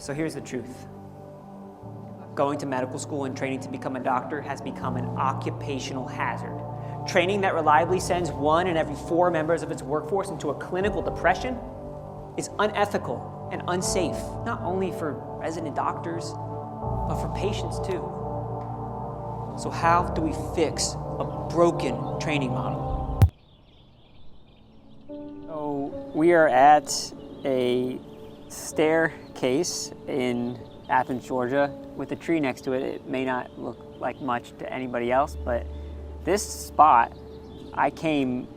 So here's the truth. Going to medical school and training to become a doctor has become an occupational hazard. Training that reliably sends 1 in every 4 members of its workforce into a clinical depression is unethical and unsafe, not only for resident doctors, but for patients too. So how do we fix a broken training model? So we are at a staircase in Athens, Georgia, with a tree next to it. It may not look like much to anybody else, but this spot, I came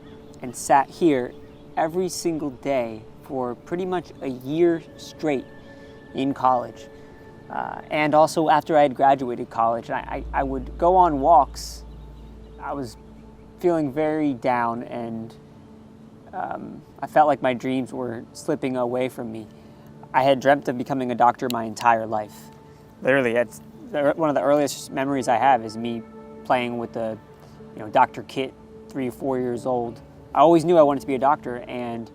and sat here every single day for pretty much a year straight in college. And also after I had graduated college, I would go on walks. I was feeling very down, and I felt like my dreams were slipping away from me. I had dreamt of becoming a doctor my entire life. Literally, it's one of the earliest memories I have is me playing with the, Dr. Kit, 3 or 4 years old. I always knew I wanted to be a doctor, and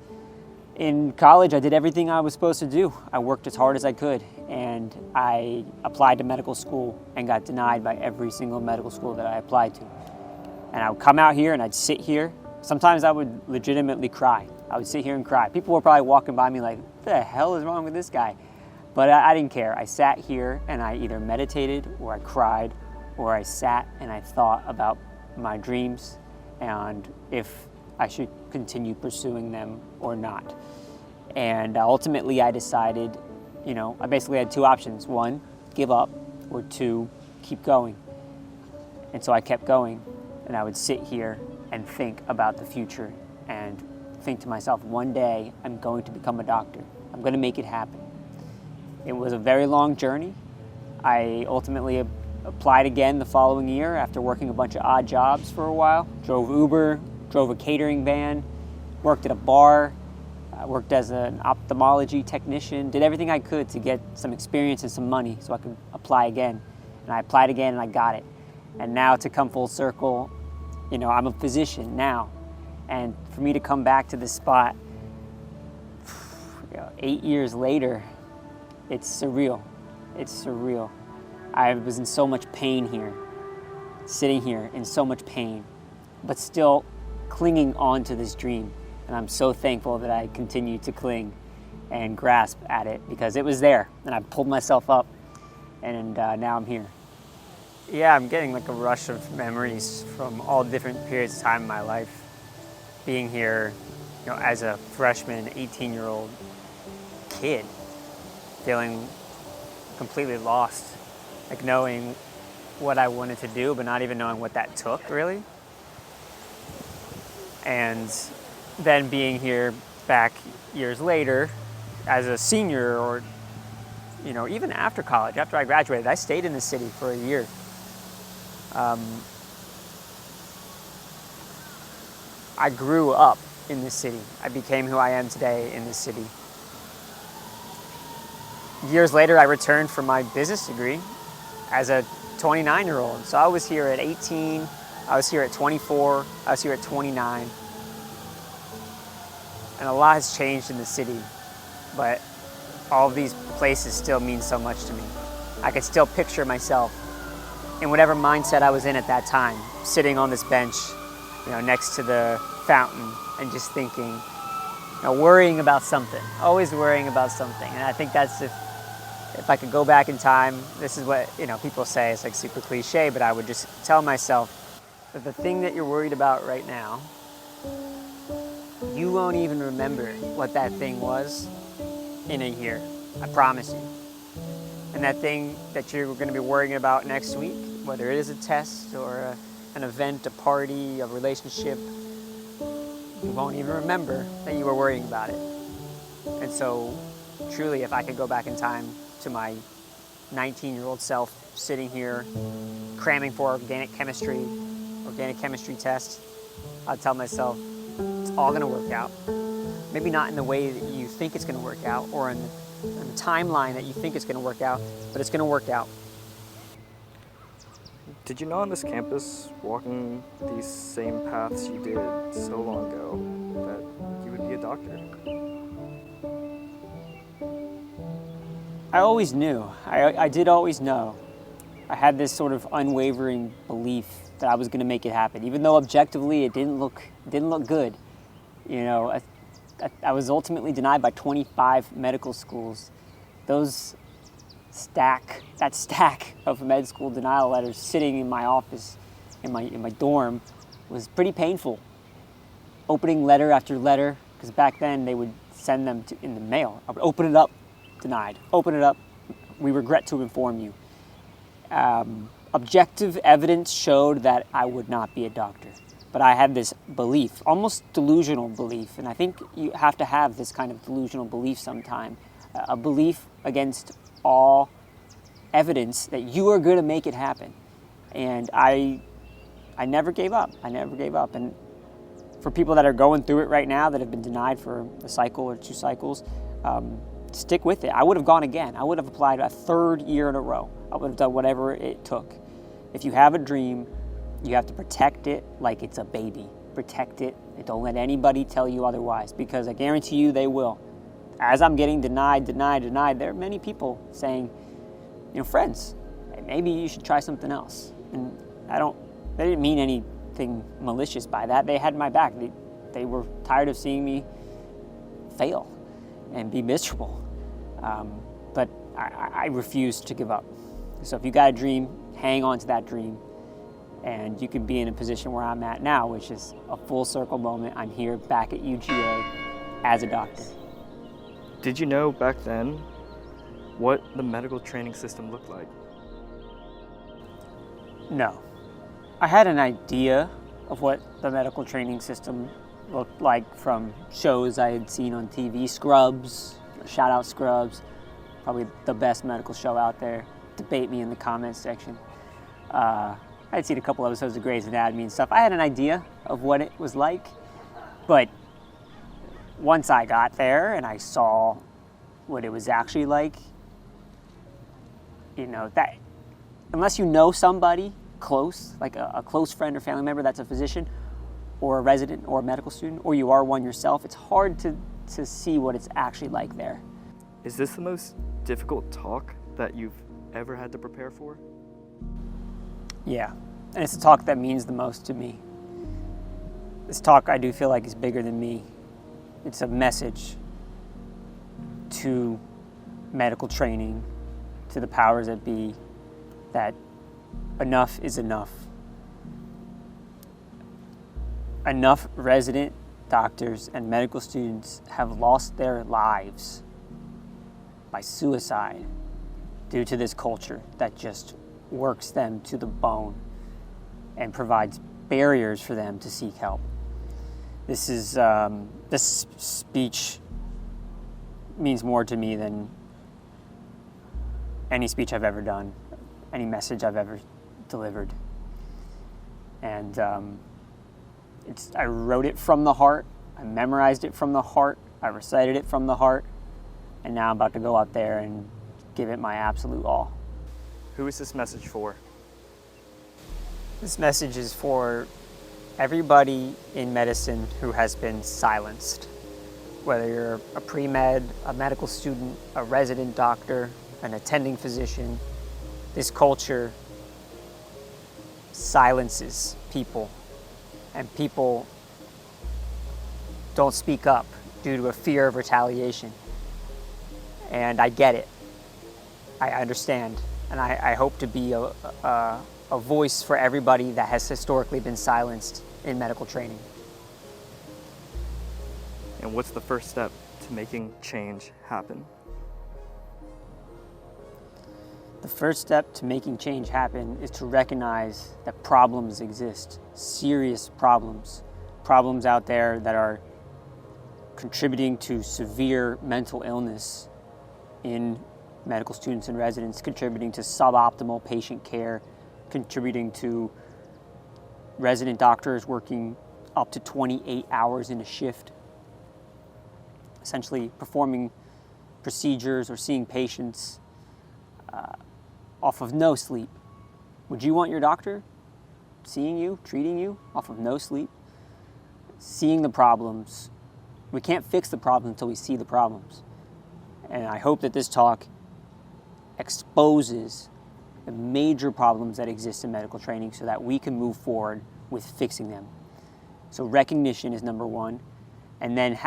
in college I did everything I was supposed to do. I worked as hard as I could, and I applied to medical school and got denied by every single medical school that I applied to. And I would come out here and I'd sit here. Sometimes I would legitimately cry. I would sit here and cry. People were probably walking by me like, what the hell is wrong with this guy? But I didn't care. I sat here and I either meditated or I cried, or I sat and I thought about my dreams and if I should continue pursuing them or not. And ultimately I decided, I basically had 2 options. 1, give up, or 2, keep going. And so I kept going, and I would sit here and think about the future and think to myself, one day I'm going to become a doctor. I'm going to make it happen. It was a very long journey. I ultimately applied again the following year after working a bunch of odd jobs for a while. Drove Uber, drove a catering van, worked at a bar, worked as an ophthalmology technician, did everything I could to get some experience and some money so I could apply again. And I applied again and I got it. And now to come full circle, I'm a physician now. And for me to come back to this spot 8 years later, it's surreal. It's surreal. I was in so much pain here, sitting here in so much pain, but still clinging on to this dream. And I'm so thankful that I continued to cling and grasp at it because it was there and I pulled myself up, and now I'm here. Yeah, I'm getting like a rush of memories from all different periods of time in my life. Being here, as a freshman, 18-year-old kid, feeling completely lost, like knowing what I wanted to do, but not even knowing what that took, really. And then being here back years later as a senior, or, even after college, after I graduated, I stayed in the city for a year. I grew up in this city. I became who I am today in this city. Years later, I returned for my business degree as a 29-year-old. So I was here at 18, I was here at 24, I was here at 29. And a lot has changed in the city, but all of these places still mean so much to me. I could still picture myself in whatever mindset I was in at that time, sitting on this bench, next to the fountain and just thinking, worrying about something, always worrying about something. And I think that's if I could go back in time, this is what, people say, it's like super cliche, but I would just tell myself that the thing that you're worried about right now, you won't even remember what that thing was in a year, I promise you. And that thing that you're going to be worrying about next week, whether it is a test or an event, a party, a relationship, you won't even remember that you were worrying about it. And so, truly, if I could go back in time to my 19-year-old self sitting here cramming for organic chemistry test, I'd tell myself, it's all going to work out. Maybe not in the way that you think it's going to work out, or in the timeline that you think it's going to work out, but it's going to work out. Did you know on this campus, walking these same paths you did so long ago, that you would be a doctor? I always knew. I did always know. I had this sort of unwavering belief that I was going to make it happen, even though objectively it didn't look good. You know, I was ultimately denied by 25 medical schools. That stack of med school denial letters sitting in my office, in my dorm, was pretty painful. Opening letter after letter, because back then they would send them in the mail. I would open it up, denied. Open it up, we regret to inform you. Objective evidence showed that I would not be a doctor. But I had this belief, almost delusional belief, and I think you have to have this kind of delusional belief sometime. A belief against all evidence that you are going to make it happen. And I never gave up. I never gave up. And for people that are going through it right now, that have been denied for a cycle or 2 cycles, stick with it. I would have gone again. I would have applied a 3rd year in a row. I would have done whatever it took. If you have a dream, you have to protect it like it's a baby. Protect it and don't let anybody tell you otherwise, because I guarantee you they will. As I'm getting denied, there are many people saying, friends, maybe you should try something else. And they didn't mean anything malicious by that. They had my back. They were tired of seeing me fail and be miserable. But I refused to give up. So if you got a dream, hang on to that dream. And you can be in a position where I'm at now, which is a full circle moment. I'm here back at UGA as a doctor. Did you know back then what the medical training system looked like? No. I had an idea of what the medical training system looked like from shows I had seen on TV. Scrubs, shout out Scrubs, probably the best medical show out there. Debate me in the comments section. I'd seen a couple episodes of Grey's Anatomy and stuff. I had an idea of what it was like, but once I got there and I saw what it was actually like, that unless you know somebody close, like a close friend or family member that's a physician or a resident or a medical student, or you are one yourself, it's hard to see what it's actually like there. Is this the most difficult talk that you've ever had to prepare for? Yeah, and it's a talk that means the most to me. This talk I do feel like is bigger than me. It's a message to medical training, to the powers that be, that enough is enough. Enough resident doctors and medical students have lost their lives by suicide due to this culture that just works them to the bone and provides barriers for them to seek help. This speech means more to me than any speech I've ever done, any message I've ever delivered. And I wrote it from the heart, I memorized it from the heart, I recited it from the heart, and now I'm about to go out there and give it my absolute all. Who is this message for? This message is for everybody in medicine who has been silenced. Whether you're a pre-med, a medical student, a resident doctor, an attending physician, this culture silences people, and people don't speak up due to a fear of retaliation. And I get it. I understand. And I hope to be a voice for everybody that has historically been silenced in medical training. And what's the first step to making change happen? The first step to making change happen is to recognize that problems exist, serious problems out there that are contributing to severe mental illness in medical students and residents, contributing to suboptimal patient care, contributing to resident doctors working up to 28 hours in a shift, essentially performing procedures or seeing patients off of no sleep. Would you want your doctor seeing you, treating you off of no sleep? Seeing the problems. We can't fix the problems until we see the problems. And I hope that this talk exposes the major problems that exist in medical training so that we can move forward with fixing them. So recognition is number one, and then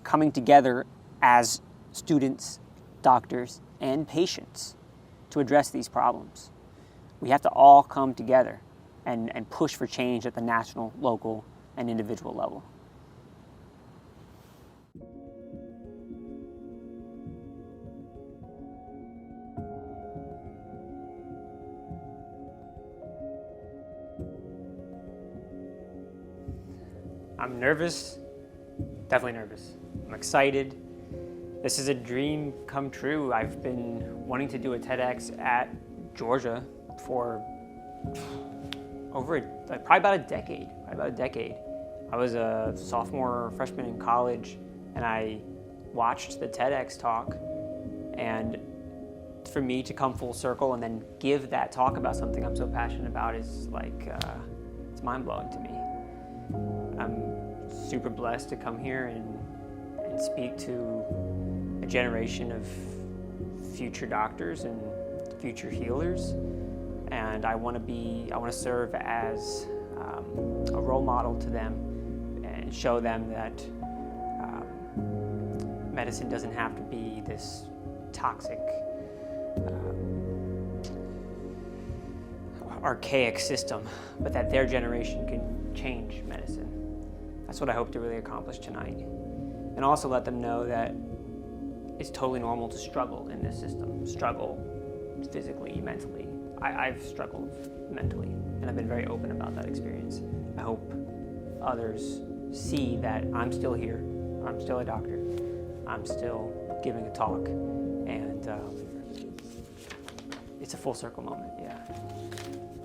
coming together as students, doctors, and patients to address these problems. We have to all come together and push for change at the national, local, and individual level. I'm nervous, definitely nervous. I'm excited. This is a dream come true. I've been wanting to do a TEDx at Georgia for probably about a decade. I was a sophomore or freshman in college, and I watched the TEDx talk, and for me to come full circle and then give that talk about something I'm so passionate about is it's mind-blowing to me. I'm super blessed to come here and speak to a generation of future doctors and future healers, and I want to serve as a role model to them and show them that medicine doesn't have to be this toxic, archaic system, but that their generation can change medicine. That's what I hope to really accomplish tonight. And also let them know that it's totally normal to struggle in this system, struggle physically, mentally. I've struggled mentally, and I've been very open about that experience. I hope others see that I'm still here, I'm still a doctor, I'm still giving a talk, and it's a full circle moment, yeah.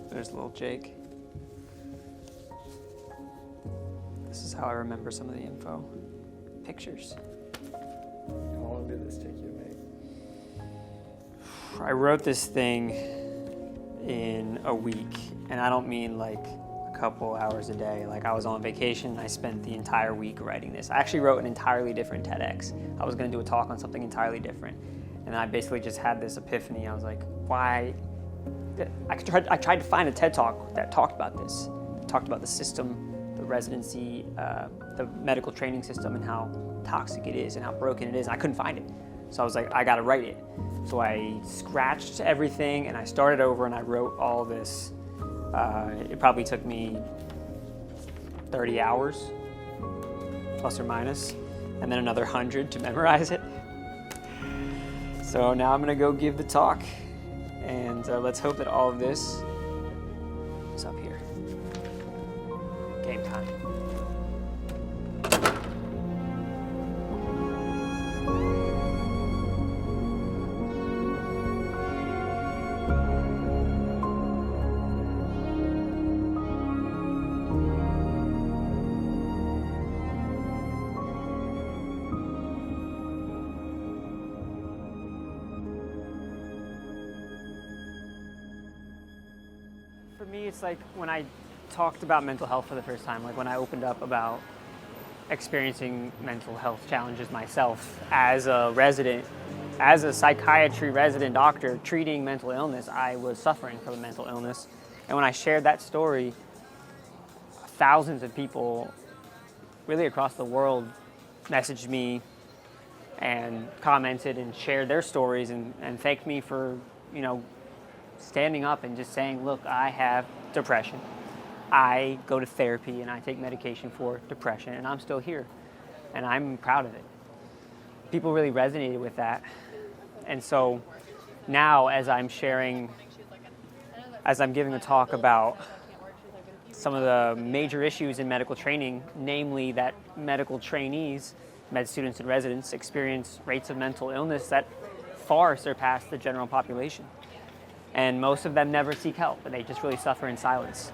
There's little Jake. This is how I remember some of the info. Pictures. How long did this take you, mate? I wrote this thing in a week, and I don't mean like a couple hours a day. Like, I was on vacation, I spent the entire week writing this. I actually wrote an entirely different TEDx. I was gonna do a talk on something entirely different. And I basically just had this epiphany. I was like, why? I tried to find a TED Talk that talked about this. It talked about the system, the residency, the medical training system, and how toxic it is and how broken it is. And I couldn't find it. So I was like, I gotta write it. So I scratched everything and I started over and I wrote all this. It probably took me 30 hours, plus or minus, and then another 100 to memorize it. So now I'm gonna go give the talk, and let's hope that all of this is up here. Game time. For me, it's like when I talked about mental health for the first time, like when I opened up about experiencing mental health challenges myself as a resident, as a psychiatry resident doctor treating mental illness. I was suffering from a mental illness. And when I shared that story, thousands of people really across the world messaged me and commented and shared their stories and thanked me for, standing up and just saying, look, I have depression. I go to therapy and I take medication for depression, and I'm still here, and I'm proud of it. People really resonated with that. And so now, as I'm giving a talk about some of the major issues in medical training, namely that medical trainees, med students and residents, experience rates of mental illness that far surpass the general population. And most of them never seek help, and they just really suffer in silence.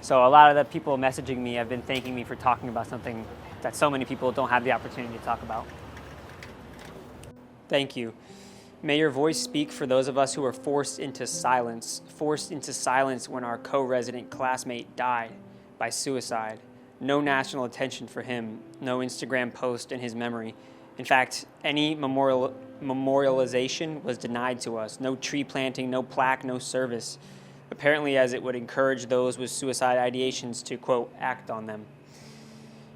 So a lot of the people messaging me have been thanking me for talking about something that so many people don't have the opportunity to talk about. Thank you. May your voice speak for those of us who were forced into silence when our co-resident classmate died by suicide. No national attention for him, no Instagram post in his memory. In fact, any memorialization was denied to us. No tree planting, no plaque, no service. Apparently, as it would encourage those with suicide ideations to, quote, act on them.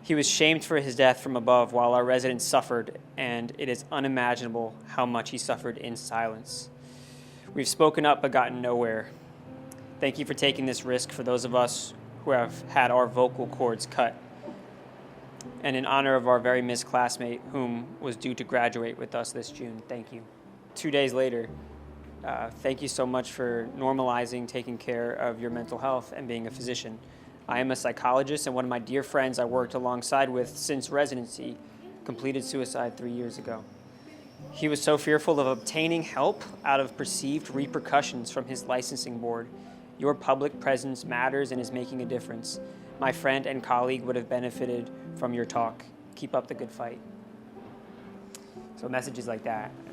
He was shamed for his death from above while our residents suffered, and it is unimaginable how much he suffered in silence. We've spoken up but gotten nowhere. Thank you for taking this risk for those of us who have had our vocal cords cut. And in honor of our very missed classmate, whom was due to graduate with us this June, thank you. 2 days later, thank you so much for normalizing taking care of your mental health and being a physician. I am a psychologist, and one of my dear friends I worked alongside with since residency completed suicide 3 years ago. He was so fearful of obtaining help out of perceived repercussions from his licensing board. Your public presence matters and is making a difference. My friend and colleague would have benefited from your talk. Keep up the good fight. So messages like that. I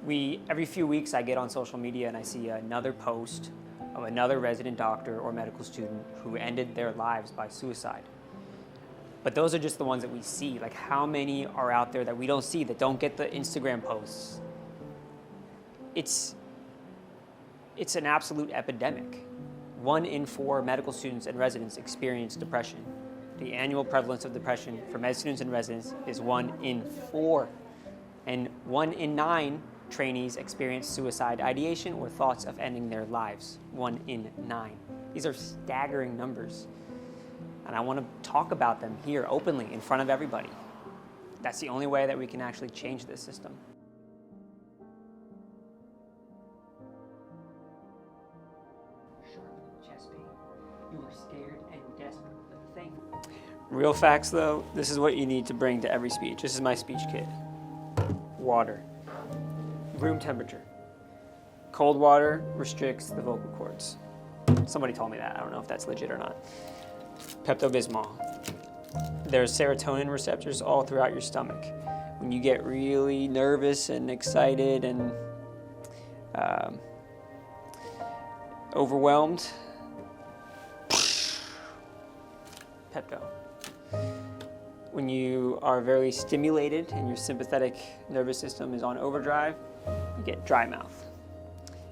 mean, every few weeks I get on social media and I see another post of another resident doctor or medical student who ended their lives by suicide. But those are just the ones that we see. Like, how many are out there that we don't see, that don't get the Instagram posts? It's an absolute epidemic. 1 in 4 medical students and residents experience depression. The annual prevalence of depression for med students and residents is 1 in 4. And 1 in 9 trainees experience suicide ideation or thoughts of ending their lives. 1 in 9. These are staggering numbers. And I want to talk about them here openly in front of everybody. That's the only way that we can actually change this system. Chest pain. You were scared and desperate, but thankful. Real facts, though, this is what you need to bring to every speech. This is my speech kit. Water. Room temperature. Cold water restricts the vocal cords. Somebody told me that. I don't know if that's legit or not. Pepto-Bismol. There's serotonin receptors all throughout your stomach. When you get really nervous and excited and overwhelmed, Pepto. When you are very stimulated and your sympathetic nervous system is on overdrive, you get dry mouth.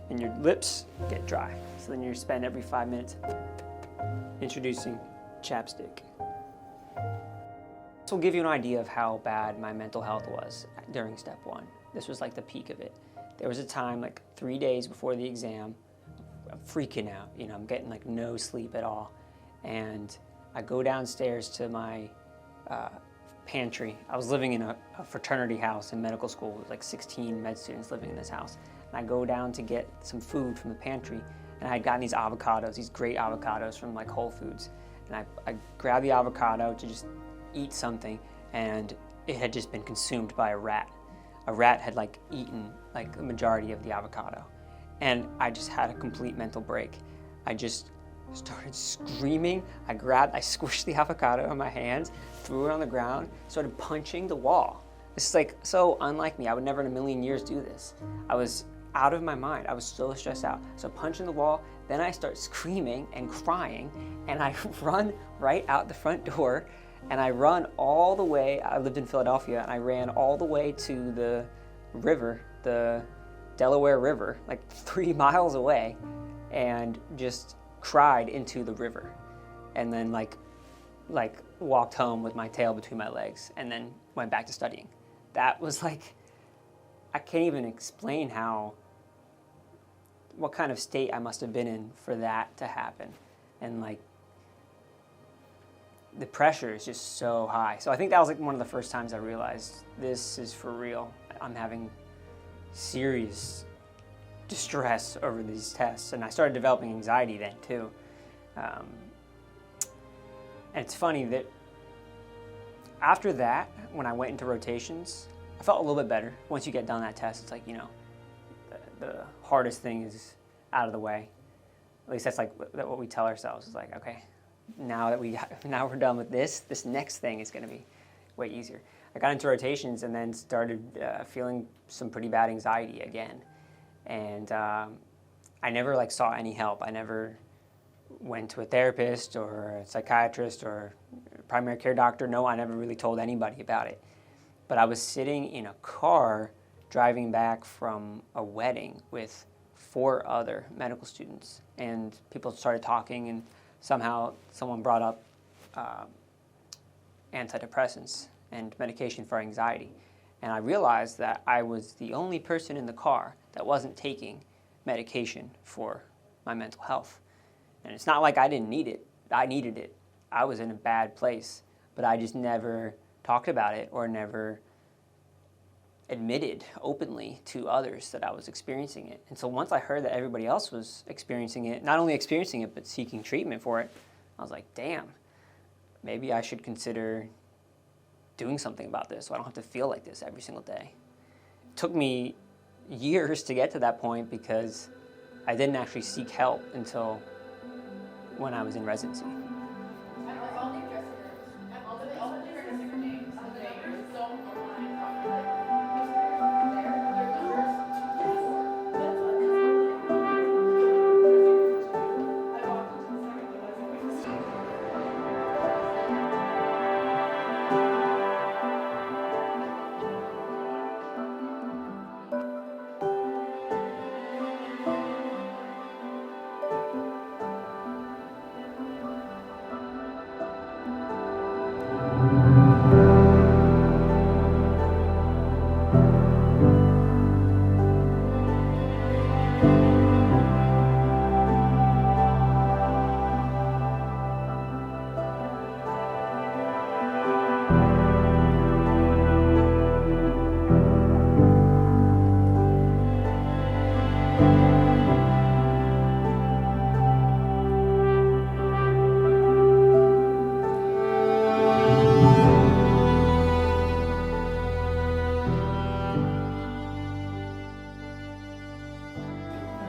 And your lips get dry. So then you spend every 5 minutes introducing chapstick. This will give you an idea of how bad my mental health was during step 1. This was like the peak of it. There was a time, like 3 days before the exam, I'm freaking out. I'm getting like no sleep at all. And I go downstairs to my pantry. I was living in a fraternity house in medical school. There was like 16 med students living in this house. And I go down to get some food from the pantry, and I had gotten these avocados, these great avocados from like Whole Foods. And I grabbed the avocado to just eat something, and it had just been consumed by a rat. A rat had like eaten like the majority of the avocado. And I just had a complete mental break. I just started screaming. I squished the avocado in my hands, threw it on the ground, started punching the wall. This is like so unlike me. I would never in a million years do this. I was out of my mind. I was so stressed out. So punching the wall, then I start screaming and crying, and I run right out the front door, and I run all the way. I lived in Philadelphia, and I ran all the way to the river, the Delaware River, like 3 miles away, and just cried into the river, and then like walked home with my tail between my legs, and then went back to studying. That was like, I can't even explain what kind of state I must have been in for that to happen. And like, the pressure is just so high. So I think that was like one of the first times I realized this is for real. I'm having serious distress over these tests, and I started developing anxiety then too. And it's funny that after that, when I went into rotations, I felt a little bit better. Once you get done that test, it's like, the hardest thing is out of the way. At least that's like what we tell ourselves. Is like, okay, now we're done with this next thing is going to be way easier. I got into rotations and then started feeling some pretty bad anxiety again. And I never saw any help. I never went to a therapist or a psychiatrist or a primary care doctor. No, I never really told anybody about it. but I was sitting in a car driving back from a wedding with 4 other medical students, and people started talking, and somehow someone brought up antidepressants and medication for anxiety. And I realized that I was the only person in the car that wasn't taking medication for my mental health. And it's not like I didn't need it. I needed it. I was in a bad place, but I just never talked about it or never admitted openly to others that I was experiencing it. And so once I heard that everybody else was experiencing it, not only experiencing it, but seeking treatment for it, I was like, damn, maybe I should consider doing something about this so I don't have to feel like this every single day. It took me years to get to that point because I didn't actually seek help until when I was in residency.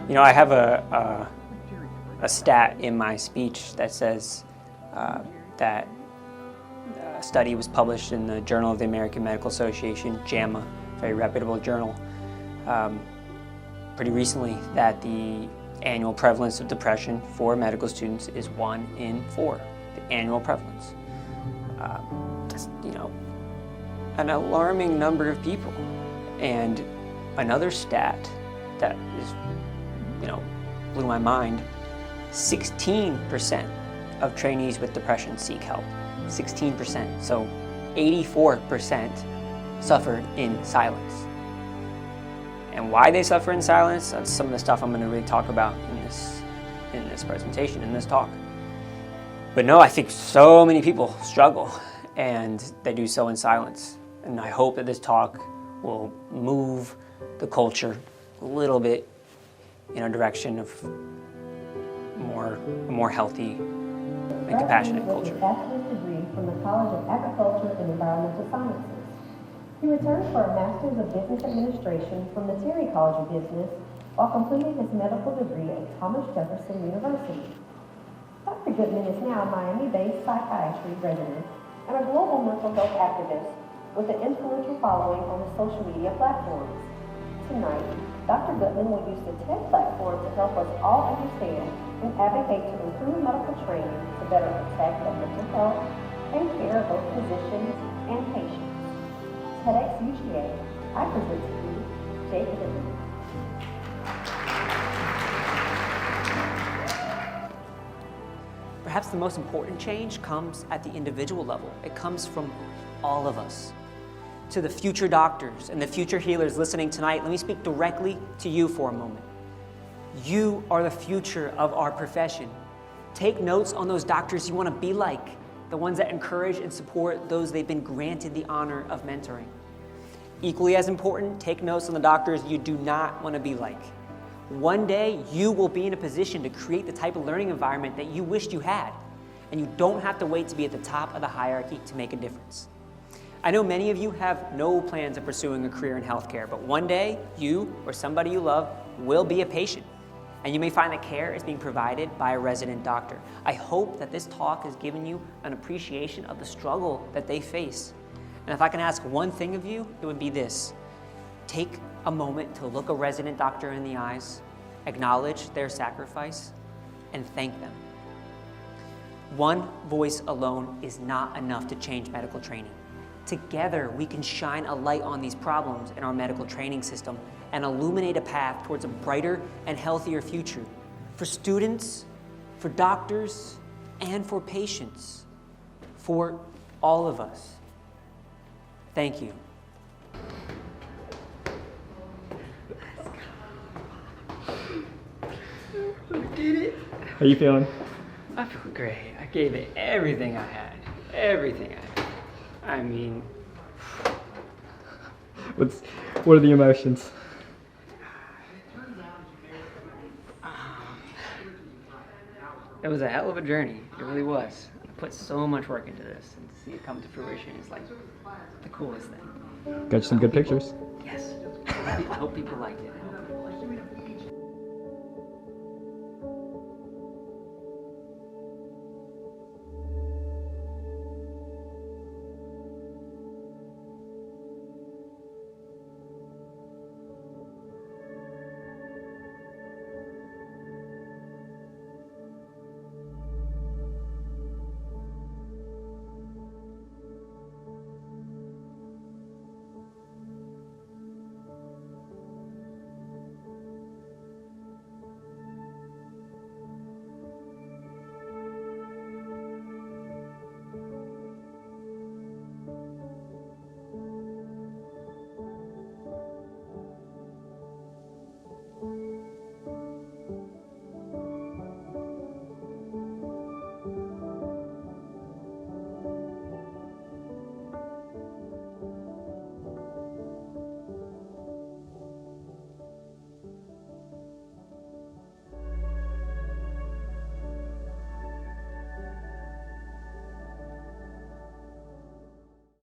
You know, I have a stat in my speech that says that a study was published in the Journal of the American Medical Association, JAMA, very reputable journal, pretty recently, that the annual prevalence of depression for medical students is 1 in 4, the annual prevalence. You know, an alarming number of people. And another stat that is, you know, blew my mind, 16% of trainees with depression seek help. 16%. So 84% suffer in silence. And why they suffer in silence, that's some of the stuff I'm going to really talk about in this presentation, in this talk. But no, I think so many people struggle, and they do so in silence. And I hope that this talk will move the culture a little bit in a direction of a more healthy and compassionate culture. With a bachelor's degree from the College of Agriculture and Environmental Sciences. He returned for a Master's of Business Administration from the Terry College of Business while completing his medical degree at Thomas Jefferson University. Dr. Goodman is now a Miami-based psychiatry resident and a global mental health activist with an influential following on his social media platforms. Tonight, Dr. Goodman will use the TED platform to help us all understand and advocate to improve medical training to better protect the mental health and care of both physicians and patients. TEDx UGA, I present to you, Jay Goodman. Perhaps the most important change comes at the individual level. It comes from all of us. To the future doctors and the future healers listening tonight, let me speak directly to you for a moment. You are the future of our profession. Take notes on those doctors you want to be like, the ones that encourage and support those they've been granted the honor of mentoring. Equally as important, take notes on the doctors you do not want to be like. One day, you will be in a position to create the type of learning environment that you wished you had, and you don't have to wait to be at the top of the hierarchy to make a difference. I know many of you have no plans of pursuing a career in healthcare, but one day, you or somebody you love will be a patient, and you may find that care is being provided by a resident doctor. I hope that this talk has given you an appreciation of the struggle that they face. And if I can ask one thing of you, it would be this. Take a moment to look a resident doctor in the eyes, acknowledge their sacrifice, and thank them. One voice alone is not enough to change medical training. Together, we can shine a light on these problems in our medical training system and illuminate a path towards a brighter and healthier future for students, for doctors, and for patients, for all of us. Thank you. We did it. How you feeling? I feel great. I gave it everything I had. Everything I had. I mean, What are the emotions? it was a hell of a journey. It really was. I put so much work into this, and to see it come to fruition is like the coolest thing. Got you some good pictures. Yes. I hope people liked it.